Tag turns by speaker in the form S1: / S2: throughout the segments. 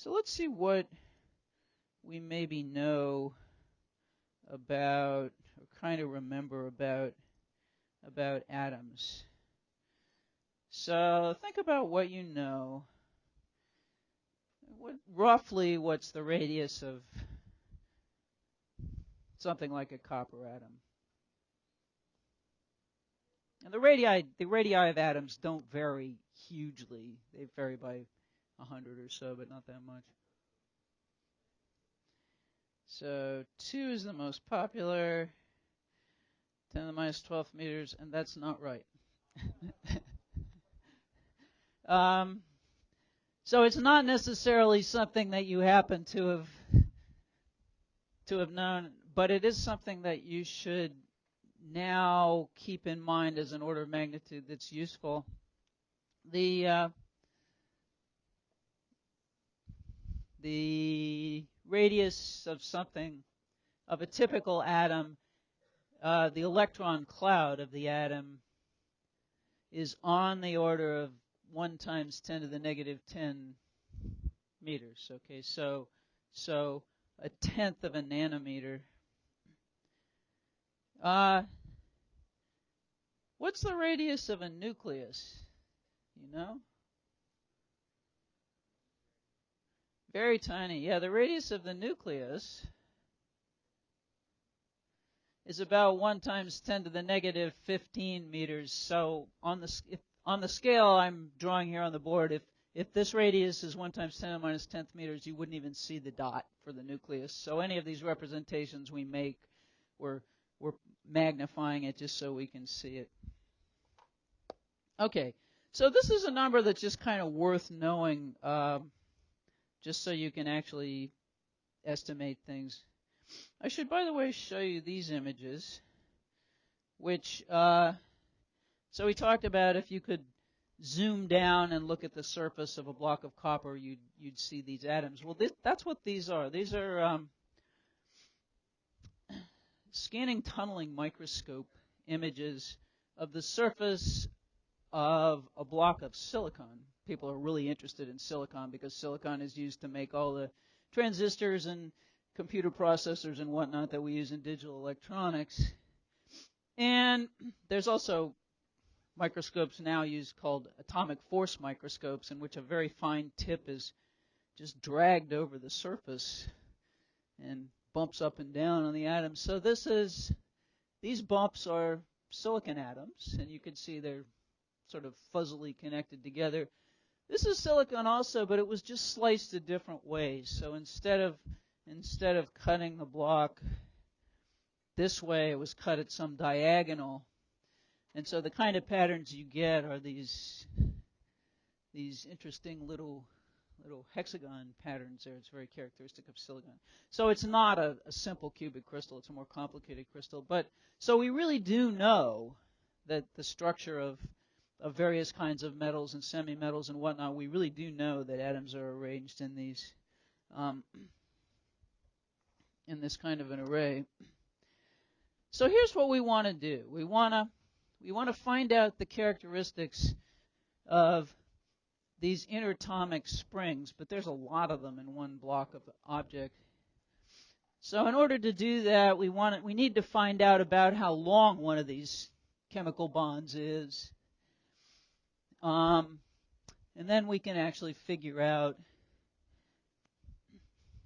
S1: So let's see what we maybe know about, or kind of remember about atoms. So think about what you know. Roughly, what's the radius of something like a copper atom? And the radii of atoms don't vary hugely. They vary by 100 or so, but not that much. So 2 is the most popular, 10 to the minus 12 meters, and that's not right. So it's not necessarily something that you happen to have known, but it is something that you should now keep in mind as an order of magnitude that's useful. The radius of something, of a typical atom, the electron cloud of the atom is on the order of 1 times 10 to the negative 10 meters. Okay, so a tenth of a nanometer. What's the radius of a nucleus? You know? Very tiny. Yeah, the radius of the nucleus is about 1 times 10 to the negative 15 meters. So on the scale I'm drawing here on the board, if this radius is 1 times 10 to the minus 10th meters, you wouldn't even see the dot for the nucleus. So any of these representations we make, we're magnifying it just so we can see it. Okay, so this is a number that's just kind of worth knowing, just so you can actually estimate things. I should, by the way, show you these images, which, so we talked about if you could zoom down and look at the surface of a block of copper, you'd see these atoms. Well, that's what these are. These are scanning tunneling microscope images of the surface of a block of silicon. People are really interested in silicon because silicon is used to make all the transistors and computer processors and whatnot that we use in digital electronics. And there's also microscopes now used called atomic force microscopes, in which a very fine tip is just dragged over the surface and bumps up and down on the atoms. So these bumps are silicon atoms, and you can see they're sort of fuzzily connected together. This is silicon also, but it was just sliced a different way. So instead of cutting the block this way, it was cut at some diagonal. And so the kind of patterns you get are these interesting little hexagon patterns there. It's very characteristic of silicon. So it's not a simple cubic crystal. It's a more complicated crystal. But so we really do know that the structure of various kinds of metals and semi-metals and whatnot, we really do know that atoms are arranged in these in this kind of an array. So here's what we want to do. We want to find out the characteristics of these interatomic springs, but there's a lot of them in one block of object. So in order to do that, we need to find out about how long one of these chemical bonds is. And then we can actually figure out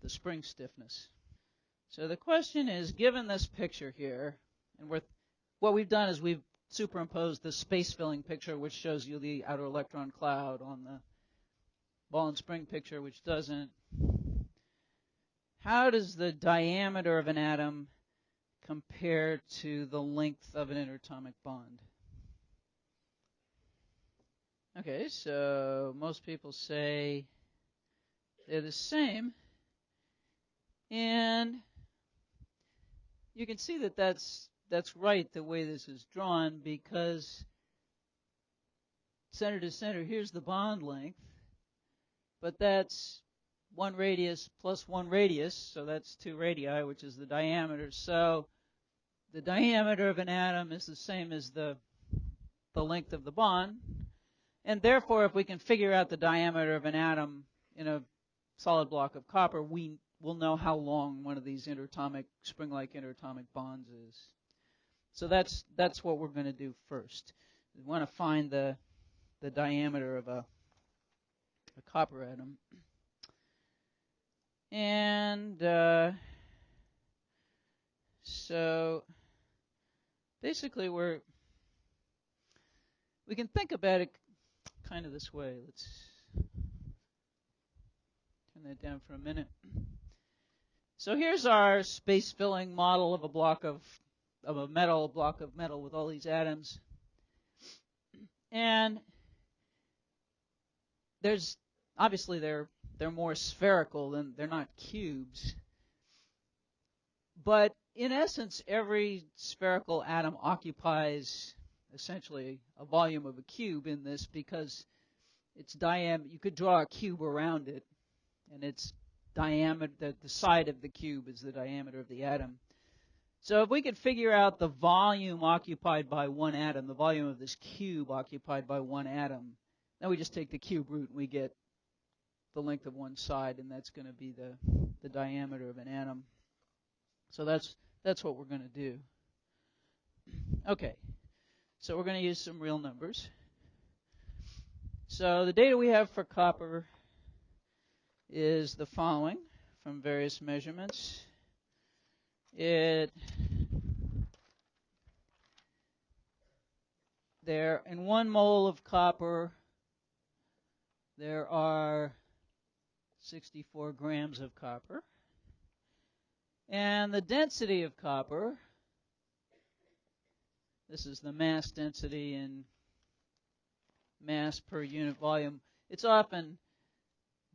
S1: the spring stiffness. So the question is, given this picture here, and what we've done is we've superimposed the space-filling picture, which shows you the outer electron cloud, on the ball and spring picture, which doesn't. How does the diameter of an atom compare to the length of an interatomic bond? Okay, so most people say they're the same. And you can see that that's right the way this is drawn, because center to center, here's the bond length, but that's 1 radius plus 1 radius, so that's 2 radii, which is the diameter. So the diameter of an atom is the same as the length of the bond, and therefore if we can figure out the diameter of an atom in a solid block of copper, we will know how long one of these spring-like interatomic bonds is. So that's what we're going to do first. We want to find the diameter of a copper atom. And so basically we can think about it kind of this way. Let's turn that down for a minute. So here's our space-filling model of a block of a block of metal with all these atoms. And there's obviously they're more spherical than they're not cubes. But in essence, every spherical atom occupies essentially a volume of a cube in this, because its diameter, you could draw a cube around it, and its diameter, the side of the cube is the diameter of the atom. So if we could figure out the volume occupied by one atom, the volume of this cube occupied by one atom, then we just take the cube root and we get the length of one side, and that's going to be the diameter of an atom. So that's what we're going to do. Okay, so we're going to use some real numbers. So the data we have for copper is the following from various measurements. There, in 1 mole of copper, there are 64 grams of copper. And the density of copper, this is the mass density in mass per unit volume.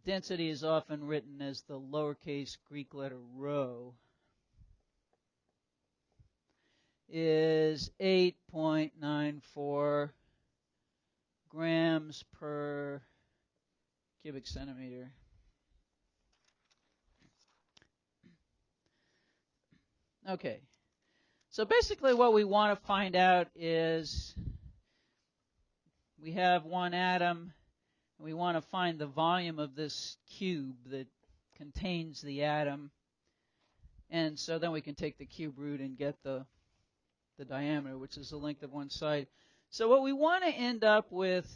S1: Density is often written as the lowercase Greek letter rho, is 8.94 grams per cubic centimeter. Okay, so basically what we want to find out is we have one atom, and we want to find the volume of this cube that contains the atom, and so then we can take the cube root and get the diameter, which is the length of one side. So what we want to end up with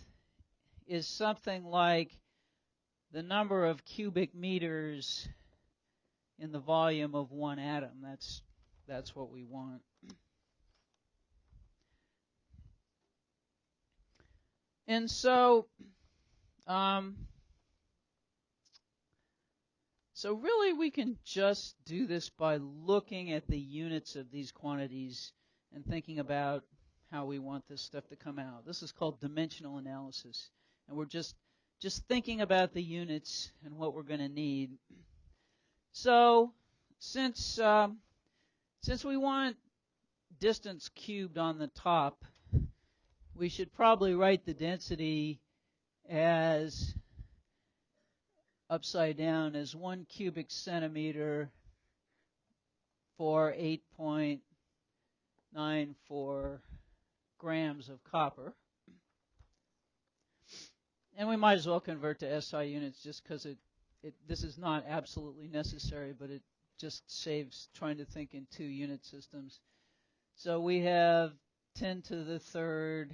S1: is something like the number of cubic meters in the volume of one atom. That's what we want. And so really we can just do this by looking at the units of these quantities and thinking about how we want this stuff to come out. This is called dimensional analysis. And we're just thinking about the units and what we're going to need. So since we want distance cubed on the top, we should probably write the density as upside down as 1 cubic centimeter for 8.94 grams of copper. And we might as well convert to SI units just because this is not absolutely necessary, but it just saves trying to think in 2 unit systems. So we have 10 to the third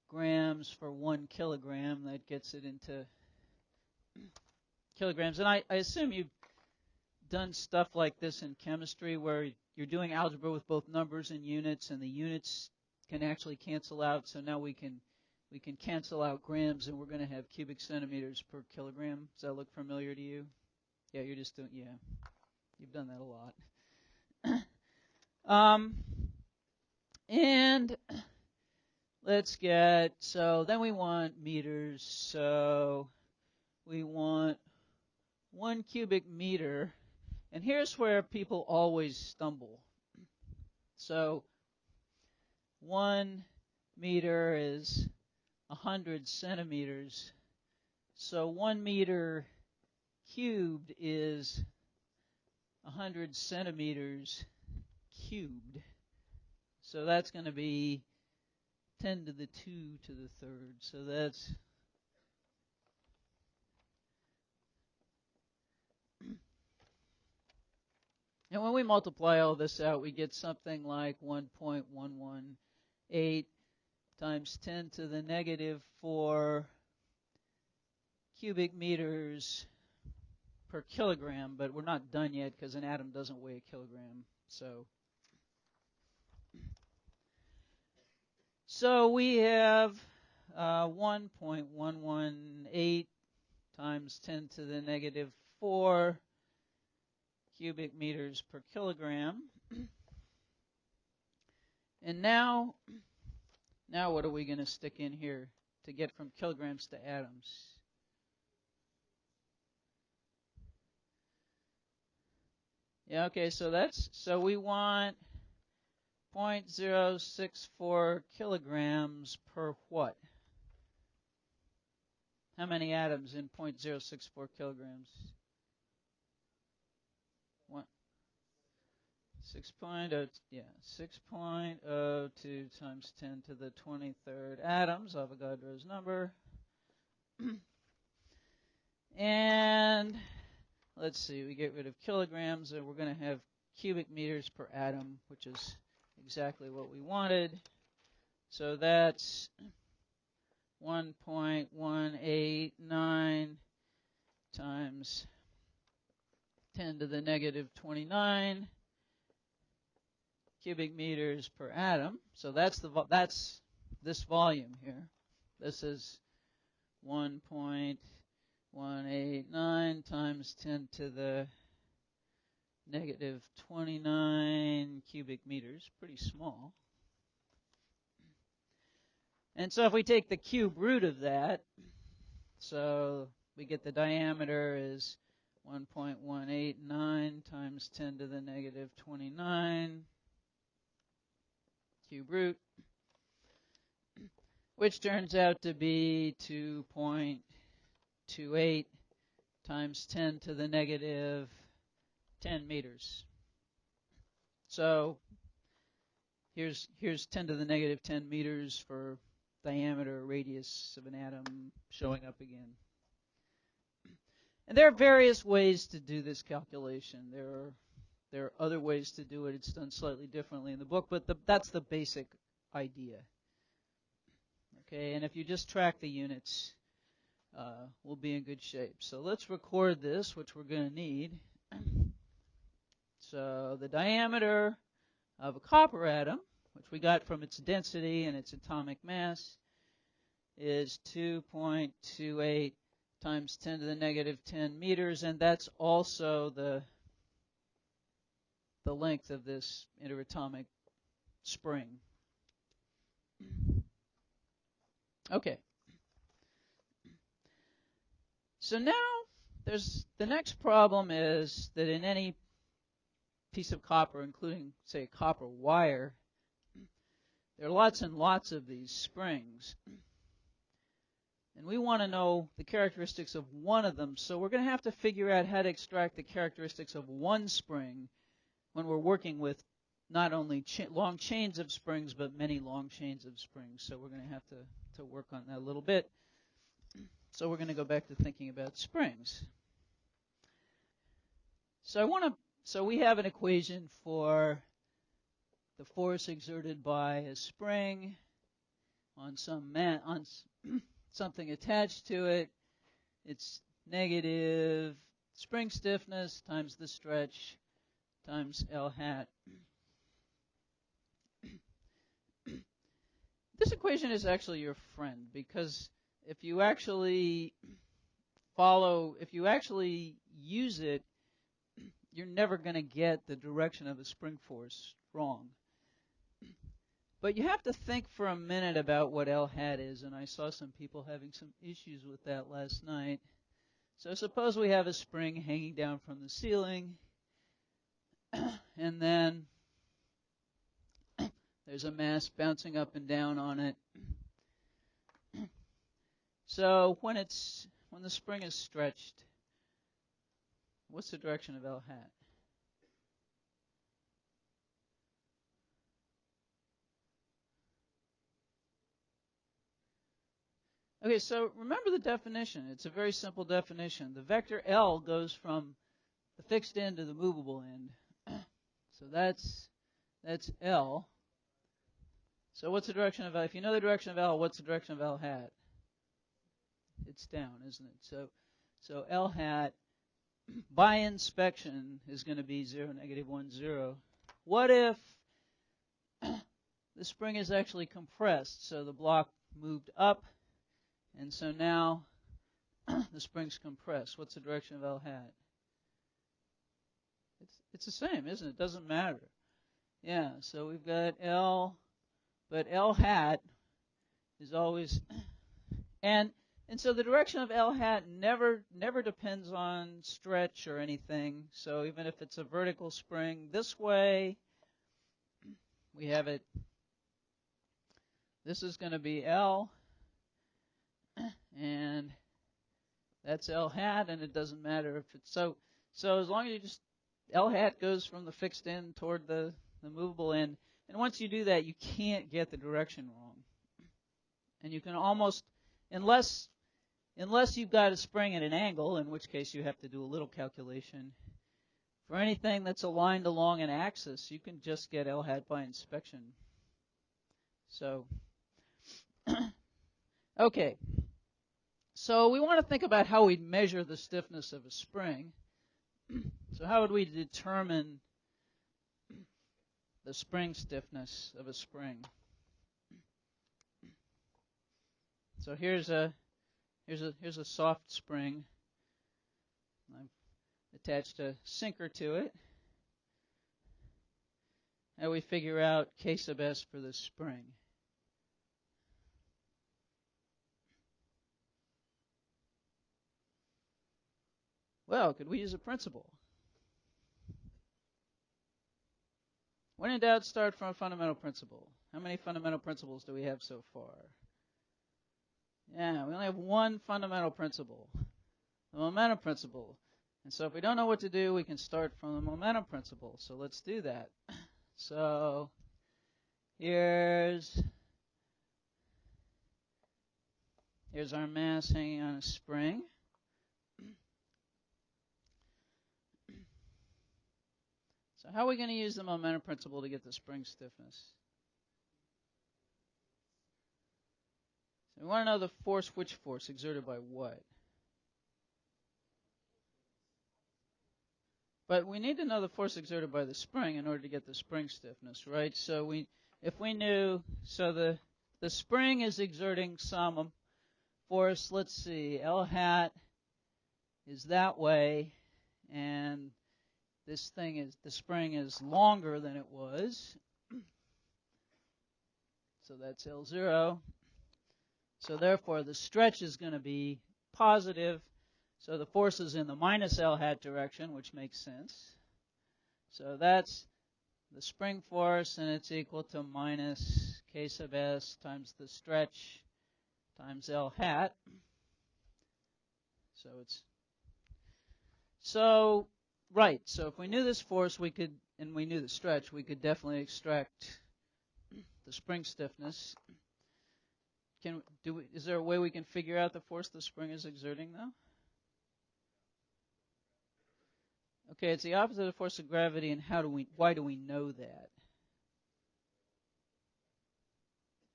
S1: grams for 1 kilogram. That gets it into kilograms. And I assume you've done stuff like this in chemistry where you're doing algebra with both numbers and units, and the units can actually cancel out. So now we can cancel out grams, and we're going to have cubic centimeters per kilogram. Does that look familiar to you? Yeah, you're just doing, yeah. You've done that a lot. And let's get, so then we want meters. So we want 1 cubic meter. And here's where people always stumble. So 1 meter is 100 centimeters. So 1 meter cubed is 100 centimeters cubed. So that's going to be 10 to the 2 to the third. So that's And when we multiply all this out, we get something like 1.118 times 10 to the negative 4 cubic meters per kilogram, but we're not done yet because an atom doesn't weigh a kilogram. So we have 1.118 times 10 to the negative 4 cubic meters per kilogram. And now what are we going to stick in here to get from kilograms to atoms? Yeah, okay, so we want 0.064 kilograms per what? How many atoms in 0.064 kilograms? 6.02 times 10 to the 23rd atoms, Avogadro's number. And let's see, we get rid of kilograms, and we're going to have cubic meters per atom, which is exactly what we wanted. So that's 1.189 times 10 to the negative 29 cubic meters per atom. So that's this volume here. This is 1.189 times 10 to the negative 29 cubic meters. Pretty small. And so if we take the cube root of that, so we get the diameter is 1.189 times 10 to the negative 29 cube root, which turns out to be 2.28 times 10 to the negative 10 meters. So here's 10 to the negative 10 meters for diameter or radius of an atom showing up again. And there are various ways to do this calculation. There are other ways to do it. It's done slightly differently in the book, but that's the basic idea. Okay, and if you just track the units, we'll be in good shape. So let's record this, which we're going to need. So the diameter of a copper atom, which we got from its density and its atomic mass, is 2.28 times 10 to the negative 10 meters, and that's also the length of this interatomic spring. Okay. So now the next problem is that in any piece of copper, including, say, a copper wire, there are lots and lots of these springs. And we want to know the characteristics of one of them, so we're going to have to figure out how to extract the characteristics of one spring when we're working with not only long chains of springs, but many long chains of springs. So we're going to have to work on that a little bit. So we're going to go back to thinking about springs. So we have an equation for the force exerted by a spring on something attached to it. It's negative spring stiffness times the stretch times L hat. This equation is actually your friend, because if you actually use it, you're never going to get the direction of the spring force wrong. But you have to think for a minute about what L hat is, and I saw some people having some issues with that last night. So suppose we have a spring hanging down from the ceiling, and then there's a mass bouncing up and down on it. So when the spring is stretched, what's the direction of L hat? Okay, so remember the definition. It's a very simple definition. The vector L goes from the fixed end to the movable end. So that's L. So what's the direction of L? If you know the direction of L, what's the direction of L hat? It's down, isn't it? So L hat by inspection is going to be 0, -1, 0. What if the spring is actually compressed? So the block moved up, and so now the spring's compressed. What's the direction of L hat? It's the same, isn't it? It doesn't matter. Yeah, so we've got L, but L hat is always, and so the direction of L hat never depends on stretch or anything. So even if it's a vertical spring this way, we have it, this is going to be L, and that's L hat, and it doesn't matter if it's, so as long as you just, L hat goes from the fixed end toward the movable end, and once you do that, you can't get the direction wrong. And you can almost, unless you've got a spring at an angle, in which case you have to do a little calculation, for anything that's aligned along an axis, you can just get L hat by inspection. So, okay. So we want to think about how we'd measure the stiffness of a spring. So how would we determine the spring stiffness of a spring? So here's a soft spring. I've attached a sinker to it. How do we figure out K sub S for this spring? Well, could we use a principle? When in doubt, start from a fundamental principle. How many fundamental principles do we have so far? Yeah, we only have one fundamental principle, the momentum principle. And so if we don't know what to do, we can start from the momentum principle. So let's do that. So here's our mass hanging on a spring. So how are we going to use the momentum principle to get the spring stiffness? So we want to know the force, which force, exerted by what? But we need to know the force exerted by the spring in order to get the spring stiffness, right? So if we knew, so the spring is exerting some force, let's see, L hat is that way, and the spring is longer than it was. So that's L0. So therefore the stretch is going to be positive. So the force is in the minus L hat direction, which makes sense. So that's the spring force, and it's equal to minus K sub S times the stretch times L hat. So right. So if we knew this force, and we knew the stretch, we could definitely extract the spring stiffness. Is there a way we can figure out the force the spring is exerting, though? Okay, it's the opposite of the force of gravity, and why do we know that?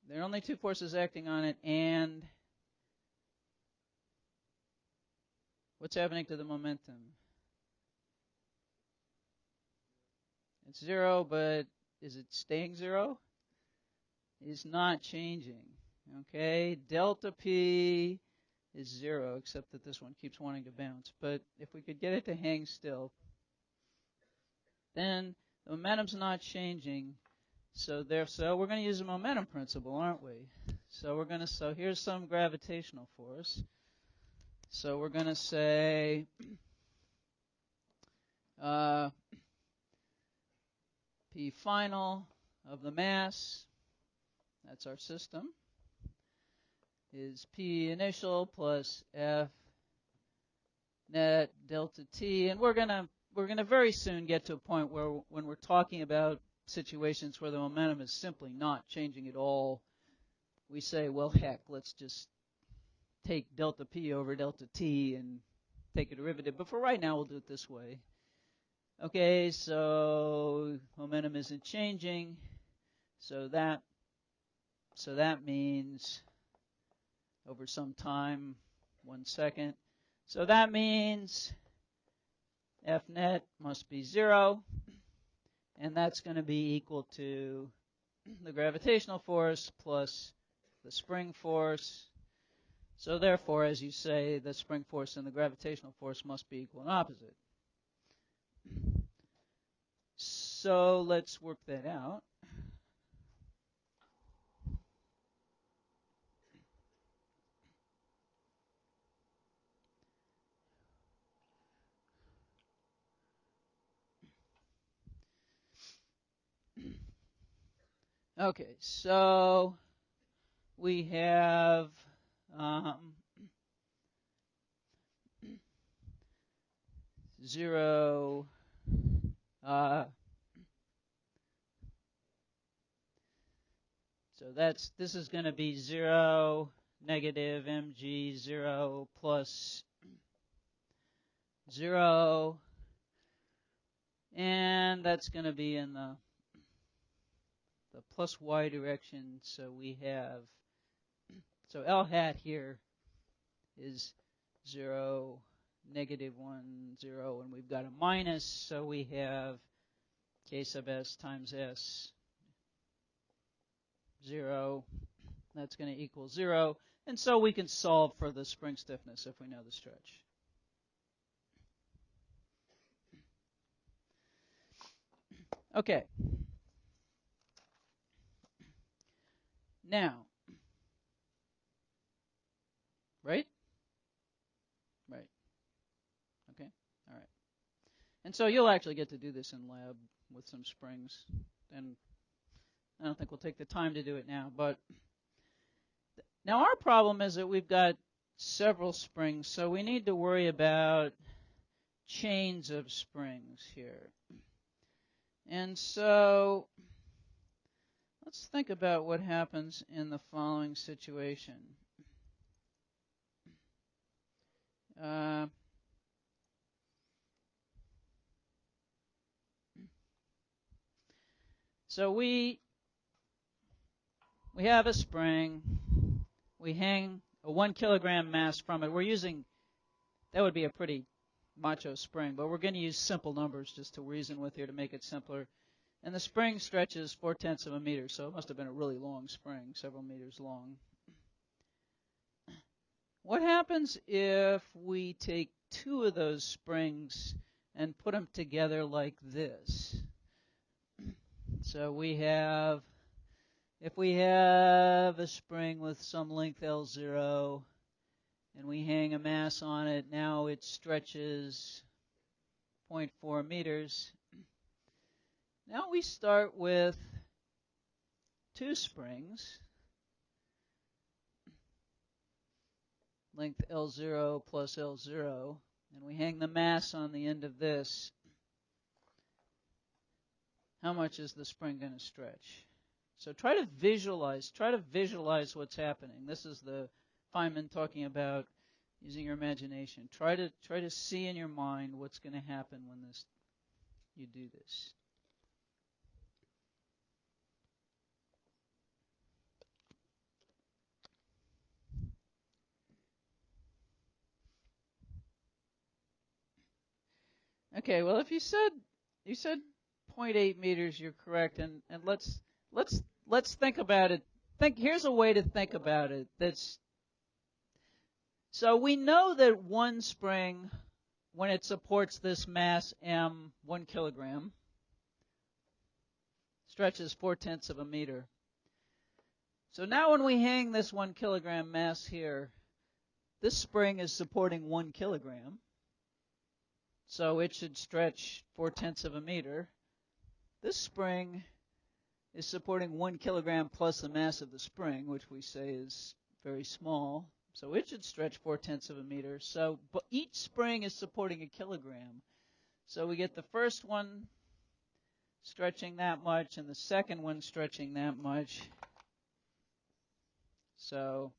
S1: There are only two forces acting on it, and what's happening to the momentum? It's 0, but is it staying 0? It's not changing. Okay, delta P is 0, except that this one keeps wanting to bounce. But if we could get it to hang still, then the momentum's not changing. So we're going to use a momentum principle, aren't we? So here's some gravitational force. So we're going to say P final of the mass, that's our system, is P initial plus F net delta T, and we're gonna very soon get to a point where when we're talking about situations where the momentum is simply not changing at all, we say, well, heck, let's just take delta P over delta T and take a derivative. But for right now, we'll do it this way. Okay, so momentum isn't changing. So that means over some time, 1 second. So that means F net must be 0, and that's going to be equal to the gravitational force plus the spring force. So therefore, as you say, the spring force and the gravitational force must be equal and opposite. So let's work that out. Okay, so we have 0, so this is going to be 0, negative mg 0 plus 0, and that's going to be in the plus y direction. So we have, so L hat here is 0, negative 1, 0, and we've got a minus, so we have k sub s times s 0. That's going to equal 0, and so we can solve for the spring stiffness if we know the stretch. Okay. Now, right? Right. Okay. All right. And so you'll actually get to do this in lab with some springs, and I don't think we'll take the time to do it now, but now our problem is that we've got several springs, so we need to worry about chains of springs here. And so let's think about what happens in the following situation. So we have a spring. We hang a 1 kilogram mass from it. We're using, that would be a pretty macho spring, but we're going to use simple numbers just to reason with here to make it simpler. And the spring stretches 4/10 of a meter, so it must have been a really long spring, several meters long. What happens if we take 2 of those springs and put them together like this? So we have, if we have a spring with some length L0 and we hang a mass on it, now it stretches 0.4 meters. Now we start with 2 springs, length L0 plus L0, and we hang the mass on the end of this. How much is the spring going to stretch? So try to visualize what's happening. This is the Feynman talking about using your imagination. Try to see in your mind what's going to happen when you do this. Okay, well if you said 0.8 meters, you're correct, and let's think about it. Here's a way to think about it. So we know that one spring, when it supports this mass m, 1 kilogram, stretches 4/10 of a meter. So now when we hang this 1 kilogram mass here, this spring is supporting 1 kilogram. So it should stretch 4/10 of a meter. This spring is supporting 1 kilogram plus the mass of the spring, which we say is very small. So it should stretch 4/10 of a meter. So but each spring is supporting a kilogram. So we get the first one stretching that much and the second one stretching that much. So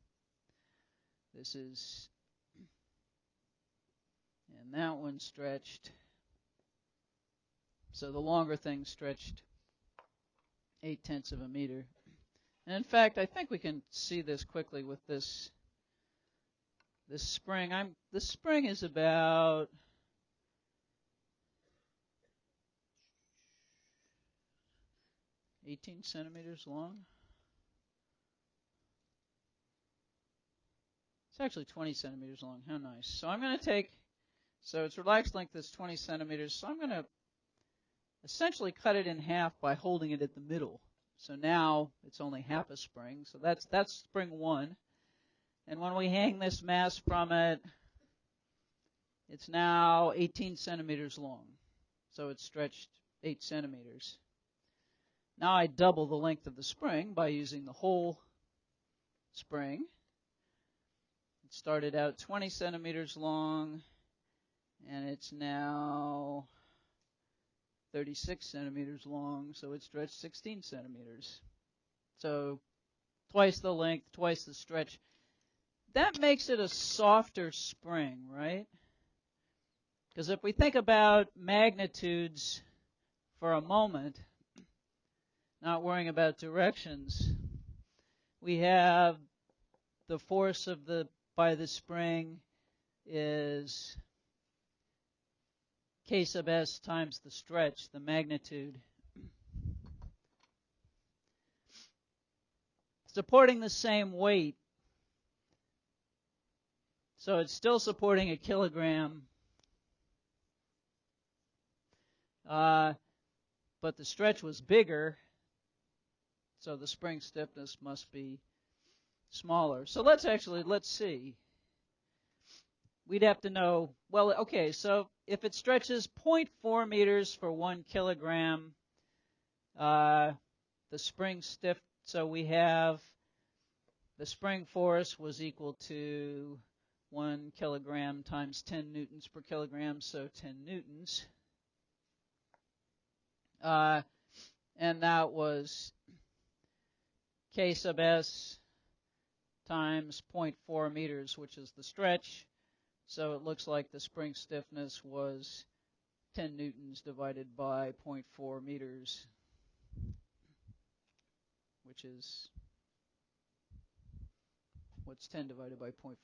S1: this is, and that one stretched So the longer thing stretched 0.8 of a meter. And in fact, I think we can see this quickly with this spring. The spring is about 18 centimeters long. It's actually 20 centimeters long. How nice. So I'm going to take, so its relaxed length is 20 centimeters. So I'm going to essentially cut it in half by holding it at the middle. So now it's only half a spring. So that's spring 1. And when we hang this mass from it, it's now 18 centimeters long. So it's stretched 8 centimeters. Now I double the length of the spring by using the whole spring. It started out 20 centimeters long, and it's now 36 centimeters long, so it stretched 16 centimeters. So twice the length, twice the stretch. That makes it a softer spring, right? Because if we think about magnitudes for a moment, not worrying about directions, we have the force by the spring is K sub S times the stretch, the magnitude. Supporting the same weight, so it's still supporting a kilogram, but the stretch was bigger, so the spring stiffness must be smaller. So let's see. We'd have to know, well, okay, so if it stretches 0.4 meters for 1 kilogram, the spring stiff, so we have the spring force was equal to 1 kilogram times 10 newtons per kilogram, so 10 newtons. And that was K sub S times 0.4 meters, which is the stretch. So it looks like the spring stiffness was 10 newtons divided by 0.4 meters, which is, what's 10 divided by 0.4?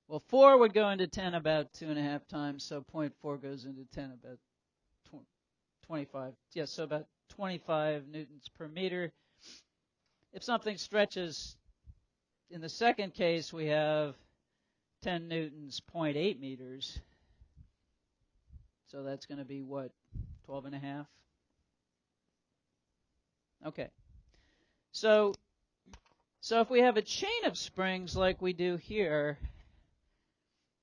S1: Well, 4 would go into 10 about 2.5 times, so 0.4 goes into 10 about 25. Yes, so about 25 newtons per meter. If something stretches, in the second case, we have 10 newtons, 0.8 meters. So that's going to be what, 12.5? Okay. So if we have a chain of springs like we do here,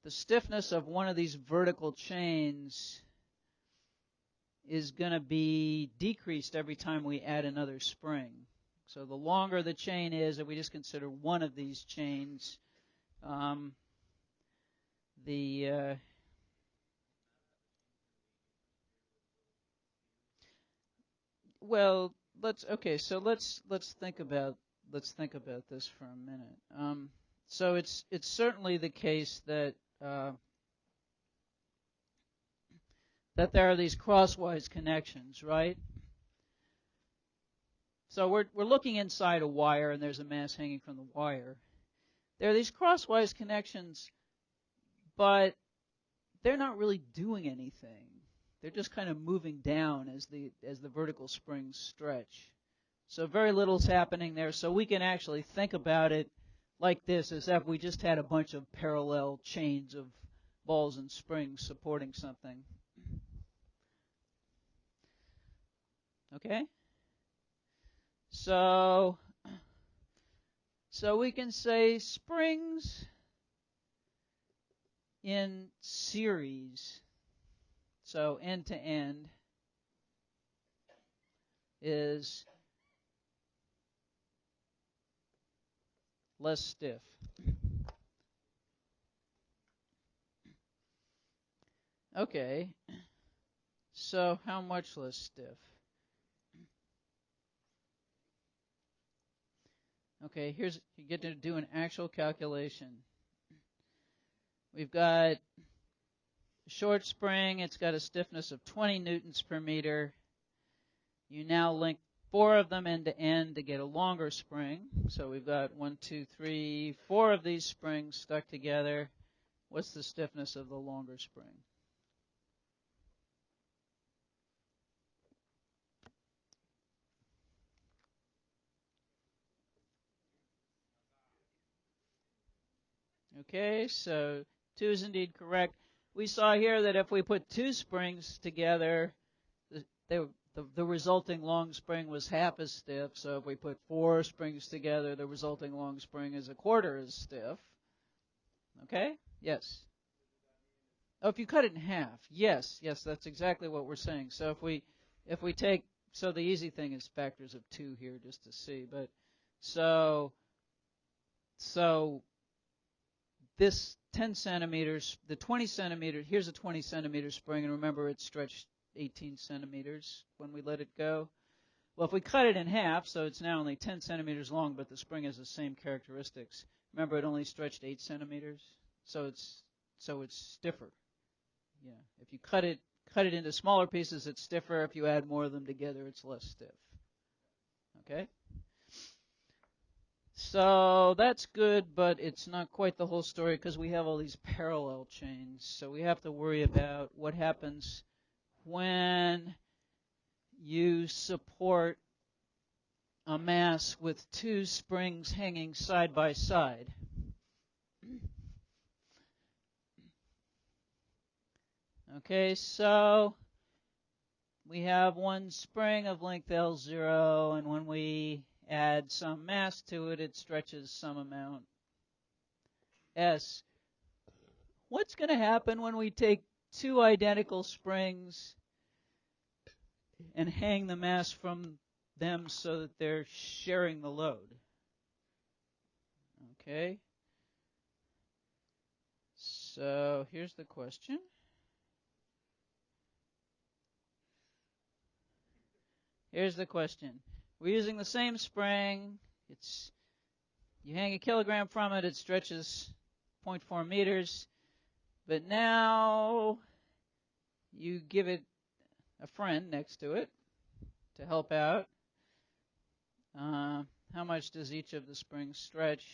S1: the stiffness of one of these vertical chains is going to be decreased every time we add another spring. So the longer the chain is, if we just consider one of these chains, well, let's think about this for a minute. So it's certainly the case that that there are these crosswise connections, right? So we're looking inside a wire, and there's a mass hanging from the wire. There are these crosswise connections, but they're not really doing anything. They're just kind of moving down as the vertical springs stretch. So very little's happening there. So we can actually think about it like this, as if we just had a bunch of parallel chains of balls and springs supporting something. Okay? So we can say springs in series, so end to end, is less stiff. Okay, so how much less stiff? Okay, here's, you get to do an actual calculation. We've got a short spring. It's got a stiffness of 20 newtons per meter. You now link 4 of them end to end to get a longer spring. So we've got 1, 2, 3, 4 of these springs stuck together. What's the stiffness of the longer spring? Okay, so 2 is indeed correct. We saw here that if we put 2 springs together, the resulting long spring was half as stiff. So if we put 4 springs together, the resulting long spring is a quarter as stiff. Okay? Yes. Oh, if you cut it in half, yes, that's exactly what we're saying. So if we take, so the easy thing is factors of 2 here just to see, but so this 10 centimeters, the 20 centimeters, here's a 20 centimeter spring, and remember it stretched 18 centimeters when we let it go. Well, if we cut it in half, so it's now only 10 centimeters long, but the spring has the same characteristics. Remember, it only stretched 8 centimeters, so it's stiffer. Yeah, if you cut it into smaller pieces, it's stiffer. If you add more of them together, it's less stiff. Okay? So that's good, but it's not quite the whole story because we have all these parallel chains. So we have to worry about what happens when you support a mass with 2 springs hanging side by side. Okay, so we have one spring of length L0, and when we add some mass to it, it stretches some amount S. What's going to happen when we take 2 identical springs and hang the mass from them so that they're sharing the load? Okay. So here's the question. Here's the question. We're using the same spring. You hang a kilogram from it, it stretches 0.4 meters. But now you give it a friend next to it to help out. How much does each of the springs stretch?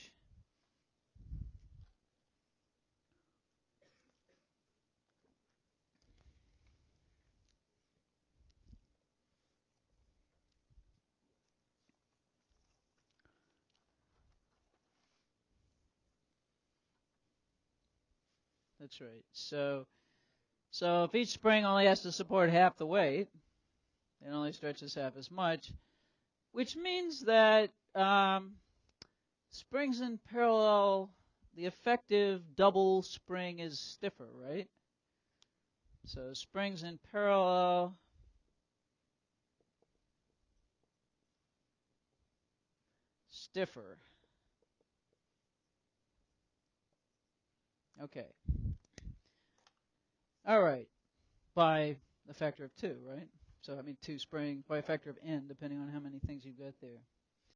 S1: That's right. So if each spring only has to support half the weight, it only stretches half as much, which means that springs in parallel, the effective double spring is stiffer, right? So springs in parallel stiffer. Okay. All right. By a factor of 2, right? So I mean 2 springs by a factor of n, depending on how many things you've got there.